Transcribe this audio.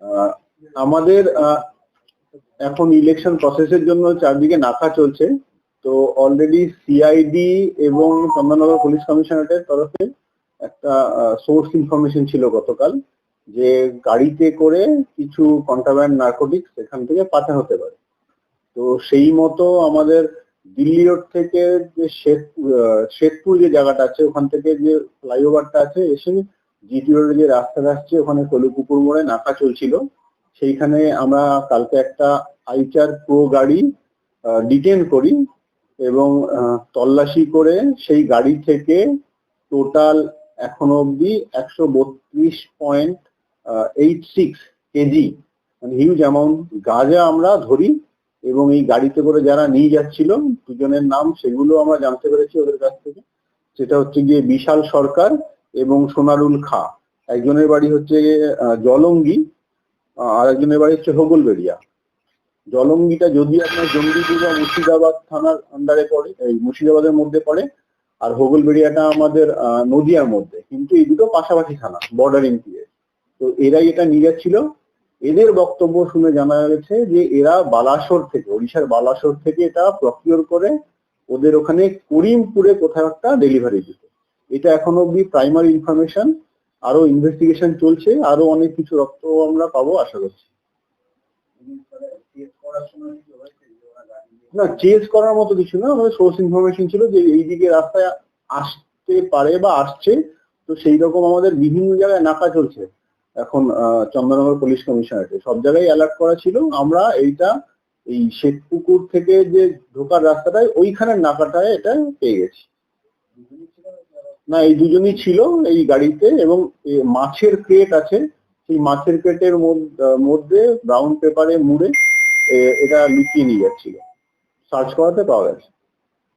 আহ, আমাদের এখন ইলেকশন প্রসেসের জন্য চারদিকে নাকা চলছে। তো অলরেডি সিআইডি এবং চন্দননগর পুলিশ কমিশনারেটের তরফে একটা সোর্স ইনফরমেশন ছিল গতকাল, যে গাড়িতে করে কিছু কন্ট্রাব্যান্ড নার্কোটিক্স এখান থেকে পাঠানো হতে পারে। তো সেই মতো আমাদের দিল্লি রোড থেকে যে শেখপুর যে জায়গাটা আছে, ওখান থেকে যে ফ্লাইওভারটা আছে এসে জিটি রোডের যে রাস্তাটা আসছে, ওখানে কলিপুকুর মোড়ে নাকা চলছিল। সেইখানে আমরা কালকে একটা আইচার প্রো গাড়ি ডিটেন করি এবং তল্লাশি করে সেই গাড়ি থেকে টোটাল এখনো অব্দি 132.86 কেজি মানে হিউজ অ্যামাউন্ট গাঁজা আমরা ধরি। এবং এই গাড়িতে করে যারা নিয়ে যাচ্ছিল দুজনের নাম সেগুলো আমরা জানতে পেরেছি ওদের কাছ থেকে। সেটা হচ্ছে গিয়ে বিশাল সরকার এবং সোনারুল খা। একজনের বাড়ি হচ্ছে জলঙ্গি, আর একজনের বাড়ি হচ্ছে হোগলবেড়িয়া। জলঙ্গিটা যদি আপনার জঙ্গিপুর বা মুর্শিদাবাদ থানার আন্ডারে পড়ে, এই মুর্শিদাবাদের মধ্যে পড়ে, আর হোগলবেড়িয়াটা আমাদের নদিয়ার মধ্যে, কিন্তু এই দুটো পাশাপাশি থানা, বর্ডারিং পিরিয়ড। তো এরাই এটা নিয়ে যাচ্ছিল। এদের বক্তব্য শুনে জানা গেছে যে এরা বালাসোর থেকে, ওড়িশার বালাসোর থেকে এটা প্রকিওর করে ওদের ওখানে করিমপুরে কোথাও একটা ডেলিভারি দিত। এটা এখনো অব্দি প্রাইমারি ইনফরমেশন, আরো ইনভেস্টিগেশন চলছে, আরো অনেক কিছু রক্ত আমরা পাবো আশা করছি। না, চেজ করার মতো কিছু না, আমাদের সোর্স ইনফরমেশন ছিল যে এইদিকে রাস্তায় আসতে পারে বা আসছে। তো সেই রকম আমাদের বিভিন্ন জায়গায় নাকা চলছে এখন। চন্দননগর পুলিশ কমিশনারেটে সব জায়গায় অ্যালার্ট করা ছিল। আমরা এইটা এই শেখপুকুর থেকে যে ঢোকার রাস্তাটায় ওইখানের নাকাটায় এটা পেয়ে গেছি। না, এই দুজনই ছিল এই গাড়িতে, এবং মাছের ক্রেট আছে, সেই মাছের ক্রেটের মধ্যে ব্রাউন পেপারে মুড়ে এটা লুকিয়ে নিয়ে যাচ্ছিল। সার্চ করাতে পাওয়া গেছে।